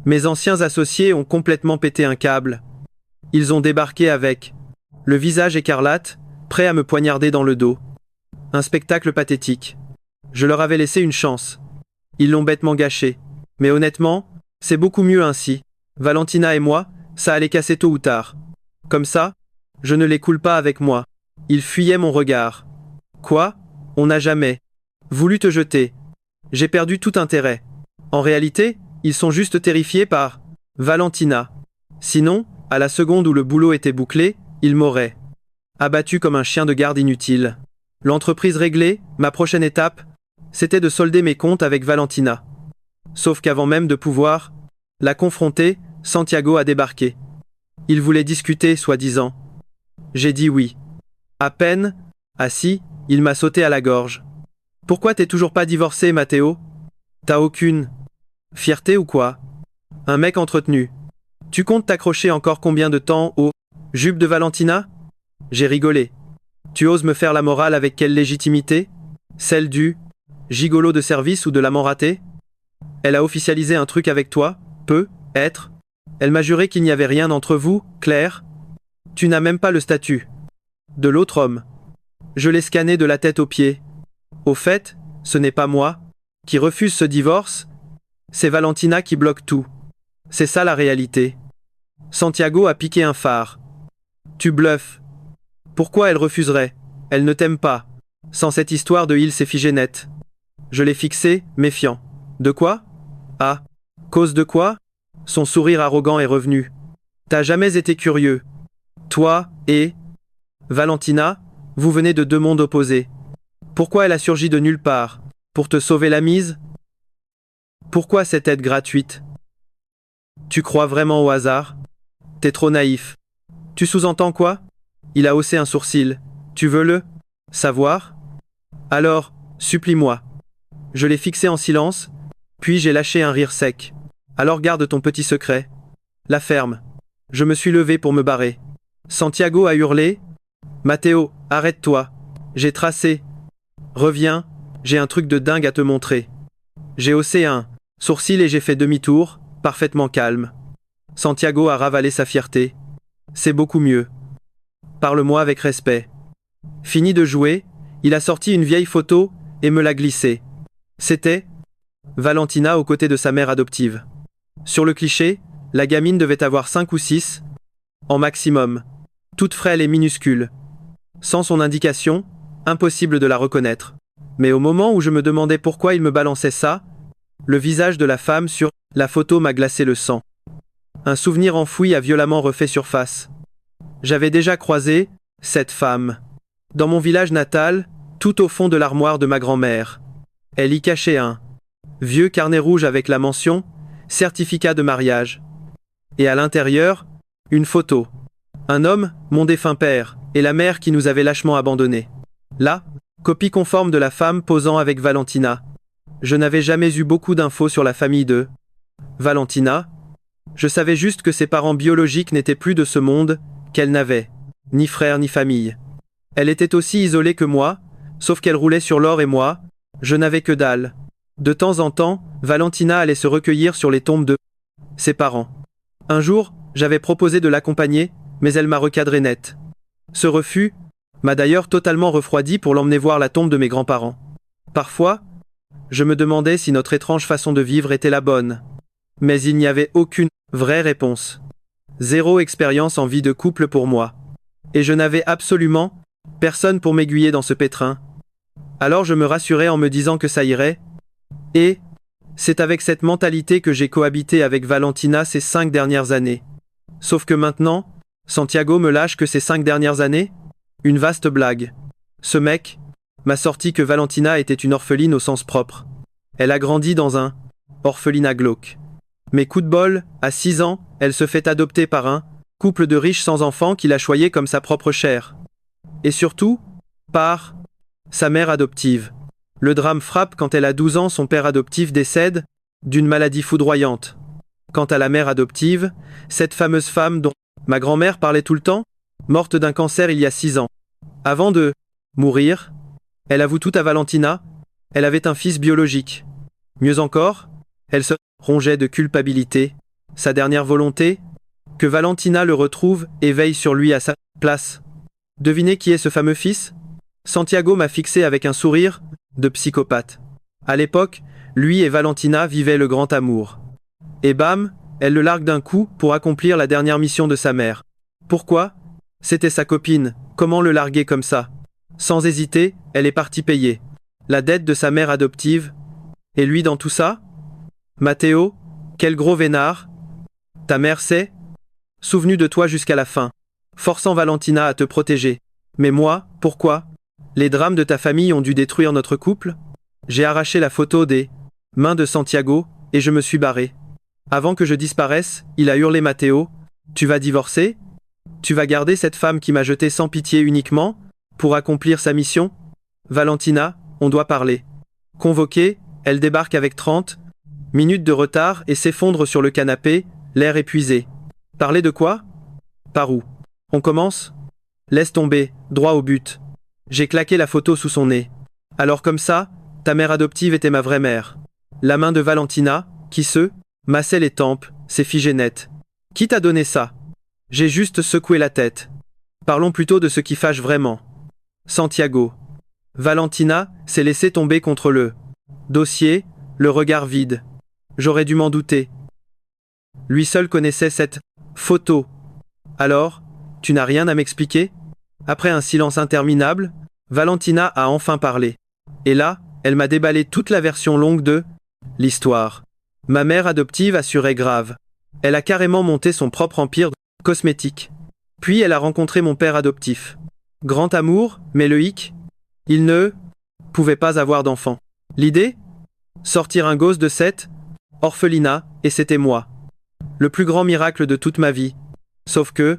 [SPEAKER 1] Mes anciens associés ont complètement pété un câble. Ils ont débarqué avec le visage écarlate, prêts à me poignarder dans le dos. Un spectacle pathétique. Je leur avais laissé une chance. Ils l'ont bêtement gâché. Mais honnêtement, c'est beaucoup mieux ainsi. Valentina et moi, ça allait casser tôt ou tard. Comme ça, je ne les coule pas avec moi. Ils fuyaient mon regard. Quoi? On n'a jamais voulu te jeter. J'ai perdu tout intérêt. En réalité, ils sont juste terrifiés par Valentina. Sinon, à la seconde où le boulot était bouclé, ils m'auraient abattu comme un chien de garde inutile. L'entreprise réglée, ma prochaine étape, c'était de solder mes comptes avec Valentina. Sauf qu'avant même de pouvoir la confronter, Santiago a débarqué. Il voulait discuter, soi-disant. J'ai dit oui. À peine assis, il m'a sauté à la gorge. Pourquoi t'es toujours pas divorcé, Matteo? T'as aucune fierté ou quoi? Un mec entretenu. Tu comptes t'accrocher encore combien de temps aux jupes de Valentina? J'ai rigolé. Tu oses me faire la morale avec quelle légitimité? Celle du gigolo de service ou de l'amant raté? Elle a officialisé un truc avec toi? Peut être. Elle m'a juré qu'il n'y avait rien entre vous, Claire. Tu n'as même pas le statut de l'autre homme. Je l'ai scanné de la tête aux pieds. Au fait, ce n'est pas moi qui refuse ce divorce, c'est Valentina qui bloque tout. C'est ça la réalité. Santiago a piqué un phare. Tu bluffes. Pourquoi elle refuserait? Elle ne t'aime pas. Sans cette histoire de il s'est figé net. Je l'ai fixé, méfiant. De quoi? Ah. Cause de quoi? Son sourire arrogant est revenu. T'as jamais été curieux. Toi et Valentina, vous venez de deux mondes opposés. Pourquoi elle a surgi de nulle part? Pour te sauver la mise? Pourquoi cette aide gratuite? Tu crois vraiment au hasard? T'es trop naïf. Tu sous-entends quoi? Il a haussé un sourcil. Tu veux le savoir? Alors, supplie-moi. Je l'ai fixé en silence, puis j'ai lâché un rire sec. Alors garde ton petit secret. La ferme. Je me suis levé pour me barrer. Santiago a hurlé. Matteo, arrête-toi. J'ai tracé. Reviens, j'ai un truc de dingue à te montrer. J'ai haussé un sourcil et j'ai fait demi-tour, parfaitement calme. Santiago a ravalé sa fierté. C'est beaucoup mieux. Parle-moi avec respect. Fini de jouer, Il a sorti une vieille photo et me l'a glissée. C'était Valentina aux côtés de sa mère adoptive. Sur le cliché, la gamine devait avoir 5 ou 6 en maximum, toute frêle et minuscule. Sans son indication, impossible de la reconnaître. Mais au moment où je me demandais pourquoi il me balançait ça, le visage de la femme sur la photo m'a glacé le sang. Un souvenir enfoui a violemment refait surface. J'avais déjà croisé cette femme dans mon village natal, tout au fond de l'armoire de ma grand-mère. Elle y cachait un vieux carnet rouge avec la mention « Certificat de mariage ». Et à l'intérieur, une photo. Un homme, mon défunt père, et la mère qui nous avait lâchement abandonnés. Là, copie conforme de la femme posant avec Valentina. Je n'avais jamais eu beaucoup d'infos sur la famille de Valentina. Je savais juste que ses parents biologiques n'étaient plus de ce monde, qu'elle n'avait ni frère ni famille. Elle était aussi isolée que moi, sauf qu'elle roulait sur l'or et moi, je n'avais que dalle. De temps en temps, Valentina allait se recueillir sur les tombes de ses parents. Un jour, j'avais proposé de l'accompagner, mais elle m'a recadré net. Ce refus m'a d'ailleurs totalement refroidi pour l'emmener voir la tombe de mes grands-parents. Parfois, je me demandais si notre étrange façon de vivre était la bonne. Mais il n'y avait aucune vraie réponse. Zéro expérience en vie de couple pour moi. Et je n'avais absolument personne pour m'aiguiller dans ce pétrin. Alors je me rassurais en me disant que ça irait. Et c'est avec cette mentalité que j'ai cohabité avec Valentina ces 5 dernières années. Sauf que maintenant, Santiago me lâche que ces 5 dernières années? Une vaste blague. Ce mec m'a sorti que Valentina était une orpheline au sens propre. Elle a grandi dans un orphelinat glauque. Mais coup de bol, à 6 ans, elle se fait adopter par un couple de riches sans enfants qui l'a choyée comme sa propre chair. Et surtout, par sa mère adoptive. Le drame frappe quand elle a 12 ans, son père adoptif décède d'une maladie foudroyante. Quant à la mère adoptive, cette fameuse femme dont ma grand-mère parlait tout le temps, morte d'un cancer il y a 6 ans. Avant de mourir, elle avoue tout à Valentina, elle avait un fils biologique. Mieux encore, elle se rongeait de culpabilité. Sa dernière volonté, que Valentina le retrouve et veille sur lui à sa place. Devinez qui est ce fameux fils? Santiago m'a fixé avec un sourire de psychopathe. À l'époque, lui et Valentina vivaient le grand amour. Et bam, elle le largue d'un coup pour accomplir la dernière mission de sa mère. Pourquoi? C'était sa copine, comment le larguer comme ça? Sans hésiter, elle est partie payer la dette de sa mère adoptive. Et lui dans tout ça? Matteo, quel gros vénard. Ta mère s'est souvenue de toi jusqu'à la fin, forçant Valentina à te protéger. Mais moi, pourquoi? Les drames de ta famille ont dû détruire notre couple? J'ai arraché la photo des mains de Santiago, et je me suis barré. Avant que je disparaisse, il a hurlé Matteo, tu vas divorcer? Tu vas garder cette femme qui m'a jeté sans pitié uniquement pour accomplir sa mission? Valentina, on doit parler. Convoquée, elle débarque avec 30 minutes de retard et s'effondre sur le canapé, l'air épuisé. Parler de quoi? Par où? On commence? Laisse tomber, droit au but. J'ai claqué la photo sous son nez. Alors comme ça, ta mère adoptive était ma vraie mère. La main de Valentina, qui se massait les tempes, s'est figée net. Qui t'a donné ça? J'ai juste secoué la tête. Parlons plutôt de ce qui fâche vraiment. Santiago. Valentina s'est laissée tomber contre le dossier, le regard vide. J'aurais dû m'en douter. Lui seul connaissait cette photo. Alors, tu n'as rien à m'expliquer? Après un silence interminable, Valentina a enfin parlé. Et là, elle m'a déballé toute la version longue de l'histoire. Ma mère adoptive assurait grave. Elle a carrément monté son propre empire cosmétique. Puis elle a rencontré mon père adoptif. Grand amour, mais le hic, il ne pouvait pas avoir d'enfant. L'idée? Sortir un gosse de cette orphelinat, et c'était moi. Le plus grand miracle de toute ma vie. Sauf que,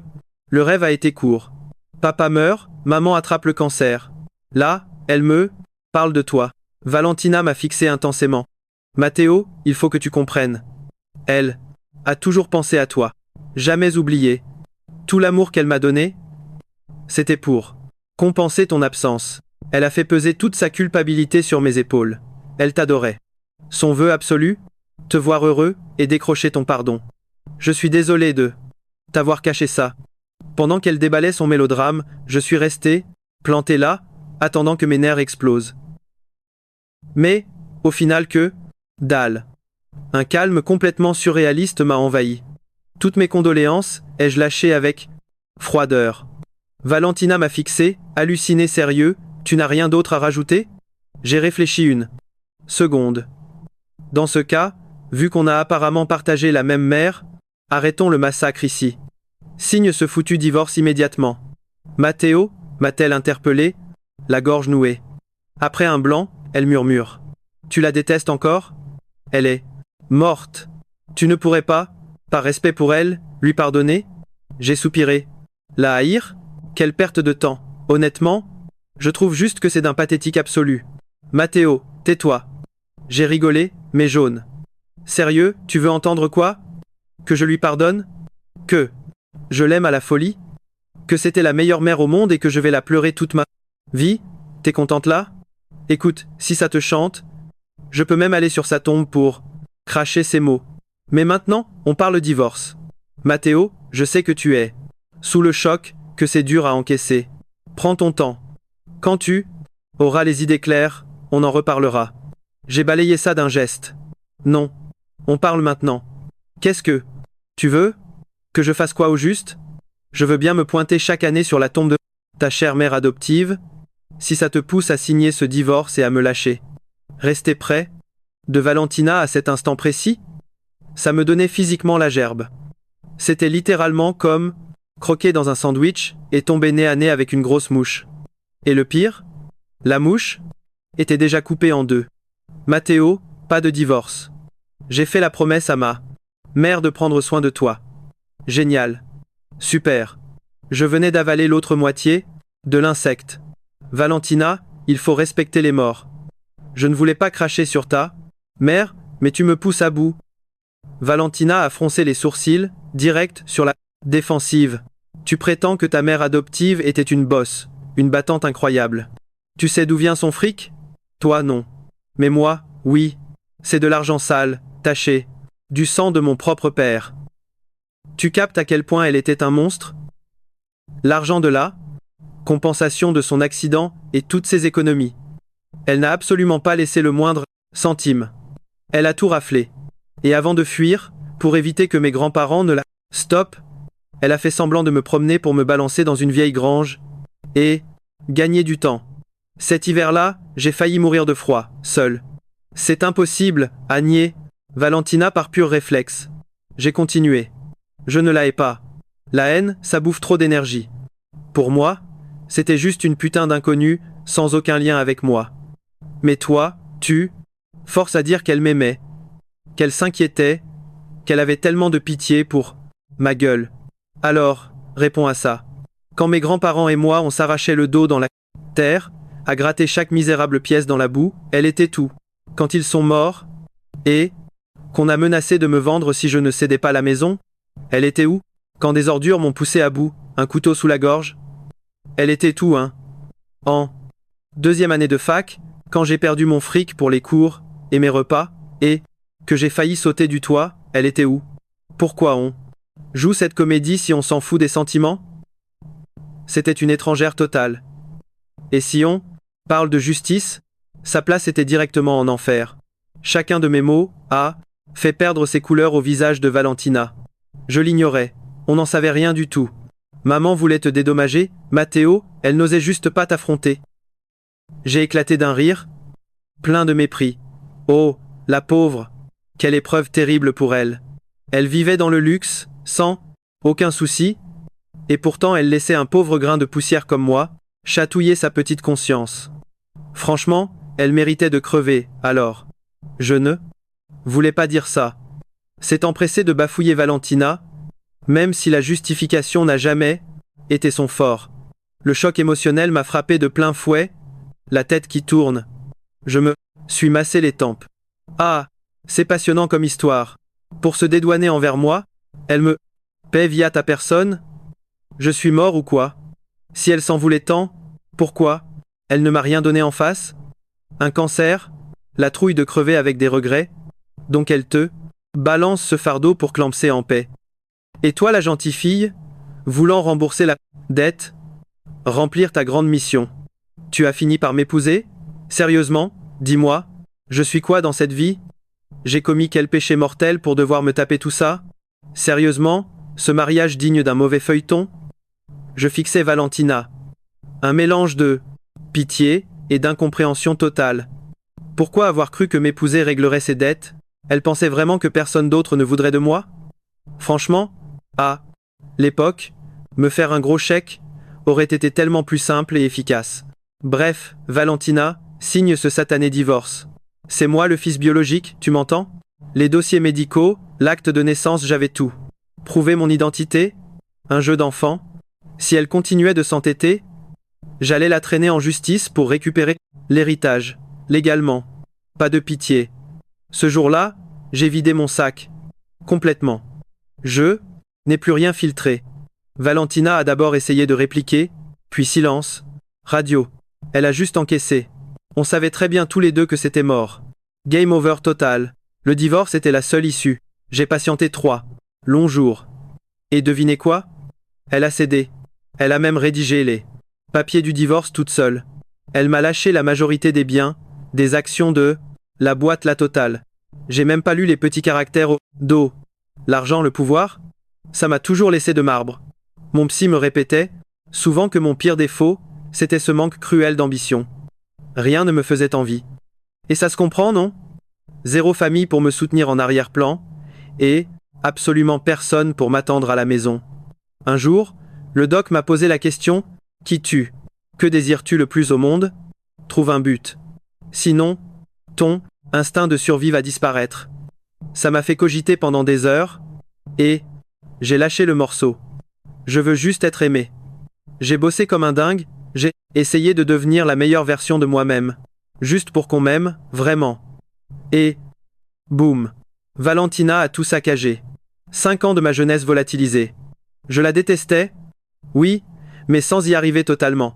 [SPEAKER 1] le rêve a été court. Papa meurt, maman attrape le cancer. Là, elle me parle de toi. Valentina m'a fixé intensément. Matteo, il faut que tu comprennes. Elle a toujours pensé à toi. Jamais oublié. Tout l'amour qu'elle m'a donné, c'était pour compenser ton absence. Elle a fait peser toute sa culpabilité sur mes épaules. Elle t'adorait. Son vœu absolu? Te voir heureux et décrocher ton pardon. Je suis désolé de t'avoir caché ça. Pendant qu'elle déballait son mélodrame, je suis resté, planté là, attendant que mes nerfs explosent. Mais, au final que dalle. Un calme complètement surréaliste m'a envahi. Toutes mes condoléances ai-je lâchées avec froideur. Valentina m'a fixé, halluciné sérieux, tu n'as rien d'autre à rajouter? J'ai réfléchi une seconde. Dans ce cas, vu qu'on a apparemment partagé la même mère, arrêtons le massacre ici. Signe ce foutu divorce immédiatement. Matteo, m'a-t-elle interpellé, la gorge nouée. Après un blanc, elle murmure. Tu la détestes encore? Elle est morte. Tu ne pourrais pas, par respect pour elle, lui pardonner? J'ai soupiré. La haïr? Quelle perte de temps. Honnêtement, je trouve juste que c'est d'un pathétique absolu. Matteo, tais-toi. J'ai rigolé, mais jaune. Sérieux, tu veux entendre quoi? Que je lui pardonne? Que je l'aime à la folie? Que c'était la meilleure mère au monde et que je vais la pleurer toute ma vie? T'es contente là? Écoute, si ça te chante, je peux même aller sur sa tombe pour cracher ses mots. Mais maintenant, on parle divorce. Matteo, je sais que tu es sous le choc, que c'est dur à encaisser. Prends ton temps. Quand tu auras les idées claires, on en reparlera. J'ai balayé ça d'un geste. Non. On parle maintenant. Qu'est-ce que tu veux? Que je fasse quoi au juste? Je veux bien me pointer chaque année sur la tombe de ta chère mère adoptive, si ça te pousse à signer ce divorce et à me lâcher. Rester près de Valentina à cet instant précis? Ça me donnait physiquement la gerbe. C'était littéralement comme croquer dans un sandwich et tomber nez à nez avec une grosse mouche. Et le pire? La mouche était déjà coupée en deux. Matteo, pas de divorce. J'ai fait la promesse à ma mère de prendre soin de toi. Génial. Super. Je venais d'avaler l'autre moitié de l'insecte. Valentina, il faut respecter les morts. Je ne voulais pas cracher sur ta mère, mais tu me pousses à bout. Valentina a froncé les sourcils, direct sur la défensive. Tu prétends que ta mère adoptive était une bosse, une battante incroyable. Tu sais d'où vient son fric? Toi, non. Mais moi, oui. C'est de l'argent sale, taché, du sang de mon propre père. Tu captes à quel point elle était un monstre? L'argent de la compensation de son accident et toutes ses économies. Elle n'a absolument pas laissé le moindre centime. Elle a tout raflé. Et avant de fuir, pour éviter que mes grands-parents ne la stoppent, elle a fait semblant de me promener pour me balancer dans une vieille grange et gagner du temps. Cet hiver-là, j'ai failli mourir de froid, seul. C'est impossible, a nié Valentina par pur réflexe. J'ai continué. Je ne la hais pas. La haine, ça bouffe trop d'énergie. Pour moi, c'était juste une putain d'inconnue, sans aucun lien avec moi. Mais toi, force à dire qu'elle m'aimait, qu'elle s'inquiétait, qu'elle avait tellement de pitié pour ma gueule. Alors, réponds à ça. Quand mes grands-parents et moi on s'arrachait le dos dans la terre, à gratter chaque misérable pièce dans la boue, elle était tout. Quand ils sont morts, et qu'on a menacé de me vendre si je ne cédais pas la maison, elle était où? Quand des ordures m'ont poussé à bout, un couteau sous la gorge? Elle était tout, hein. En deuxième année de fac, quand j'ai perdu mon fric pour les cours et mes repas, et que j'ai failli sauter du toit, elle était où? Pourquoi on joue cette comédie si on s'en fout des sentiments? C'était une étrangère totale. Et si on parle de justice, sa place était directement en enfer. Chacun de mes mots a fait perdre ses couleurs au visage de Valentina. Je l'ignorais, on n'en savait rien du tout. Maman voulait te dédommager, Matteo, elle n'osait juste pas t'affronter. J'ai éclaté d'un rire, plein de mépris. Oh, la pauvre, quelle épreuve terrible pour elle. Elle vivait dans le luxe, sans aucun souci, et pourtant elle laissait un pauvre grain de poussière comme moi chatouiller sa petite conscience. Franchement, elle méritait de crever, alors. Je ne voulais pas dire ça. S'est empressé de bafouiller Valentina, même si la justification n'a jamais été son fort. Le choc émotionnel m'a frappé de plein fouet, la tête qui tourne. Je me suis massé les tempes. Ah, c'est passionnant comme histoire. Pour se dédouaner envers moi, elle me paie via ta personne? Je suis mort ou quoi? Si elle s'en voulait tant, pourquoi? Elle ne m'a rien donné en face? Un cancer? La trouille de crever avec des regrets? Donc elle te balance ce fardeau pour clamser en paix. Et toi la gentille fille, voulant rembourser la dette, remplir ta grande mission. Tu as fini par m'épouser? Sérieusement? Dis-moi, je suis quoi dans cette vie? J'ai commis quel péché mortel pour devoir me taper tout ça? Sérieusement, ce mariage digne d'un mauvais feuilleton? Je fixais Valentina. Un mélange de pitié et d'incompréhension totale. Pourquoi avoir cru que m'épouser réglerait ses dettes? Elle pensait vraiment que personne d'autre ne voudrait de moi? Franchement, à l'époque, me faire un gros chèque aurait été tellement plus simple et efficace. Bref, Valentina, signe ce satané divorce. C'est moi le fils biologique, tu m'entends? Les dossiers médicaux, l'acte de naissance, j'avais tout. Prouver mon identité? Un jeu d'enfant? Si elle continuait de s'entêter, j'allais la traîner en justice pour récupérer l'héritage, légalement. Pas de pitié. Ce jour-là, j'ai vidé mon sac. Complètement. Je n'ai plus rien filtré. Valentina a d'abord essayé de répliquer, puis silence. Radio. Elle a juste encaissé. On savait très bien tous les deux que c'était mort. Game over total. Le divorce était la seule issue. J'ai patienté 3 longs jours. Et devinez quoi? Elle a cédé. Elle a même rédigé les papiers du divorce toute seule. Elle m'a lâché la majorité des biens, des actions de la boîte la totale. J'ai même pas lu les petits caractères au dos. L'argent, le pouvoir? Ça m'a toujours laissé de marbre. Mon psy me répétait souvent que mon pire défaut, c'était ce manque cruel d'ambition. Rien ne me faisait envie. Et ça se comprend, non? Zéro famille pour me soutenir en arrière-plan, et absolument personne pour m'attendre à la maison. Un jour, le doc m'a posé la question: qui tu? Que désires-tu le plus au monde? Trouve un but. Sinon, ton instinct de survie va disparaître. Ça m'a fait cogiter pendant des heures, et j'ai lâché le morceau. Je veux juste être aimé. J'ai bossé comme un dingue, j'ai essayé de devenir la meilleure version de moi-même. Juste pour qu'on m'aime, vraiment. Et boum. Valentina a tout saccagé. 5 ans de ma jeunesse volatilisée. Je la détestais, oui, mais sans y arriver totalement.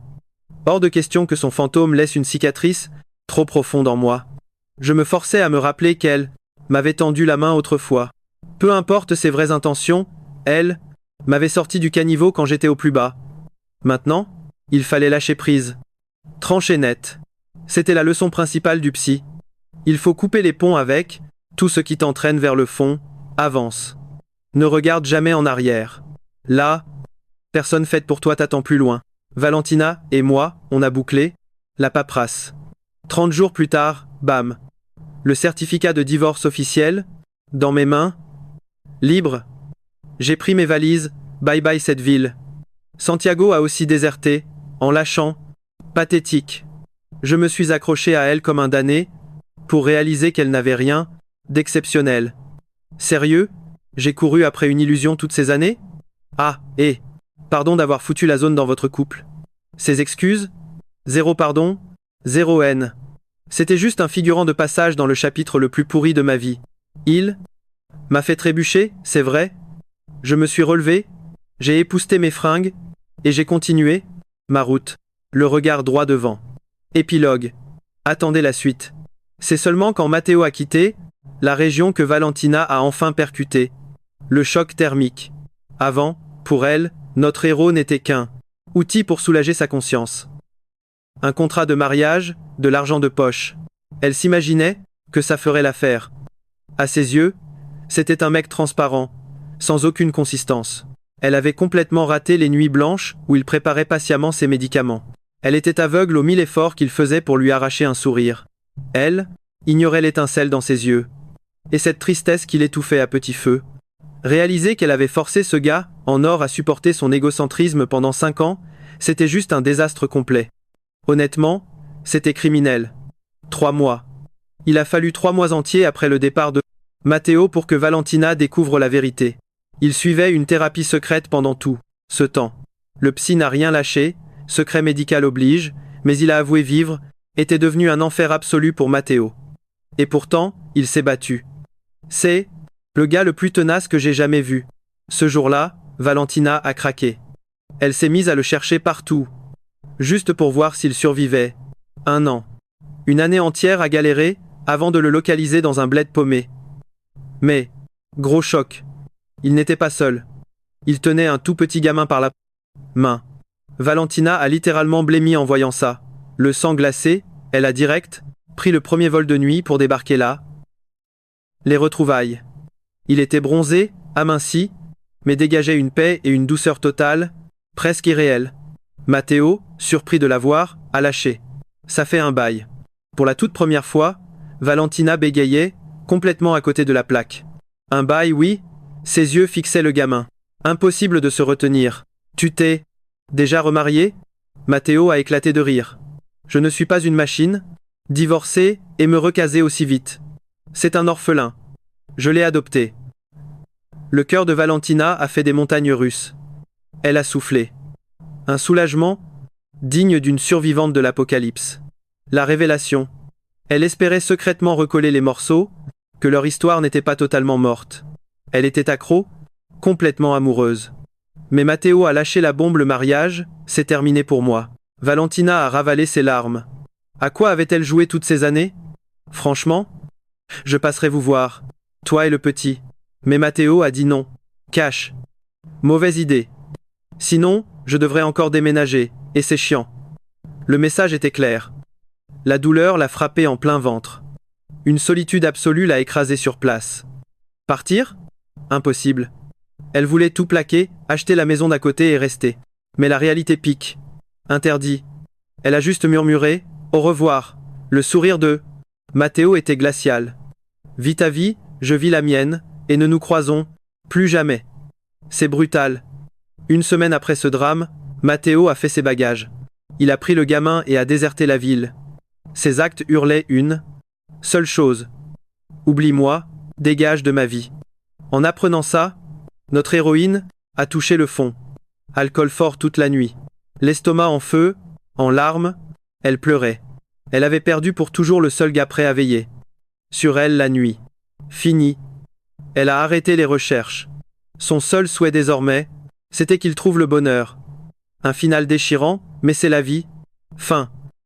[SPEAKER 1] Hors de question que son fantôme laisse une cicatrice trop profonde en moi. Je me forçais à me rappeler qu'elle m'avait tendu la main autrefois. Peu importe ses vraies intentions, elle m'avait sorti du caniveau quand j'étais au plus bas. Maintenant, il fallait lâcher prise. Trancher net. C'était la leçon principale du psy. Il faut couper les ponts avec tout ce qui t'entraîne vers le fond, avance. Ne regarde jamais en arrière. Là, personne faite pour toi t'attend plus loin. Valentina et moi, on a bouclé la paperasse. 30 jours plus tard, bam. Le certificat de divorce officiel, dans mes mains, libre. J'ai pris mes valises, bye bye cette ville. Santiago a aussi déserté, en lâchant. Pathétique. Je me suis accroché à elle comme un damné, pour réaliser qu'elle n'avait rien d'exceptionnel. Sérieux? J'ai couru après une illusion toutes ces années? Ah, pardon d'avoir foutu la zone dans votre couple. Ces excuses? Zéro pardon, zéro haine. C'était juste un figurant de passage dans le chapitre le plus pourri de ma vie. Il m'a fait trébucher, c'est vrai. Je me suis relevé, j'ai épousseté mes fringues, et j'ai continué ma route, le regard droit devant. Épilogue. Attendez la suite. C'est seulement quand Matteo a quitté la région que Valentina a enfin percuté. Le choc thermique. Avant, pour elle, notre héros n'était qu'un outil pour soulager sa conscience. Un contrat de mariage, de l'argent de poche. Elle s'imaginait que ça ferait l'affaire. À ses yeux, c'était un mec transparent, sans aucune consistance. Elle avait complètement raté les nuits blanches où il préparait patiemment ses médicaments. Elle était aveugle aux 1000 efforts qu'il faisait pour lui arracher un sourire. Elle ignorait l'étincelle dans ses yeux. Et cette tristesse qui l'étouffait à petit feu. Réaliser qu'elle avait forcé ce gars en or à supporter son égocentrisme pendant 5 ans, c'était juste un désastre complet. Honnêtement, c'était criminel. 3 mois. Il a fallu 3 mois entiers après le départ de Matteo pour que Valentina découvre la vérité. Il suivait une thérapie secrète pendant tout ce temps. Le psy n'a rien lâché, secret médical oblige, mais il a avoué vivre, était devenu un enfer absolu pour Matteo. Et pourtant, il s'est battu. C'est le gars le plus tenace que j'ai jamais vu. Ce jour-là, Valentina a craqué. Elle s'est mise à le chercher partout, juste pour voir s'il survivait. 1 an. Une année entière à galérer, avant de le localiser dans un bled paumé. Mais, gros choc. Il n'était pas seul. Il tenait un tout petit gamin par la main. Valentina a littéralement blêmi en voyant ça. Le sang glacé, elle a direct pris le premier vol de nuit pour débarquer là. Les retrouvailles. Il était bronzé, aminci, mais dégageait une paix et une douceur totale, presque irréelle. Matteo, surpris de la voir, a lâché. Ça fait un bail. Pour la toute première fois, Valentina bégayait, complètement à côté de la plaque. Un bail, oui. Ses yeux fixaient le gamin. Impossible de se retenir. Tu t'es déjà remarié? Matteo a éclaté de rire. Je ne suis pas une machine. Divorcer et me recaser aussi vite. C'est un orphelin. Je l'ai adopté. Le cœur de Valentina a fait des montagnes russes. Elle a soufflé. Un soulagement, digne d'une survivante de l'Apocalypse. La révélation. Elle espérait secrètement recoller les morceaux, que leur histoire n'était pas totalement morte. Elle était accro, complètement amoureuse. Mais Matteo a lâché la bombe, le mariage, c'est terminé pour moi. Valentina a ravalé ses larmes. À quoi avait-elle joué toutes ces années? Franchement? Je passerai vous voir, toi et le petit. Mais Matteo a dit non. Cash. Mauvaise idée. Sinon, je devrais encore déménager, et c'est chiant. Le message était clair. La douleur l'a frappé en plein ventre. Une solitude absolue l'a écrasé sur place. Partir? Impossible. Elle voulait tout plaquer, acheter la maison d'à côté et rester. Mais la réalité pique. Interdit. Elle a juste murmuré « Au revoir ». Le sourire de Matteo était glacial. Vis ta vie, je vis la mienne, et ne nous croisons plus jamais. C'est brutal. Une semaine après ce drame, Matteo a fait ses bagages. Il a pris le gamin et a déserté la ville. Ses actes hurlaient une seule chose. Oublie-moi, dégage de ma vie. En apprenant ça, notre héroïne a touché le fond. Alcool fort toute la nuit. L'estomac en feu, en larmes, elle pleurait. Elle avait perdu pour toujours le seul gars prêt à veiller. Sur elle la nuit. Fini. Elle a arrêté les recherches. Son seul souhait désormais, c'était qu'il trouve le bonheur. Un final déchirant, mais c'est la vie. Fin.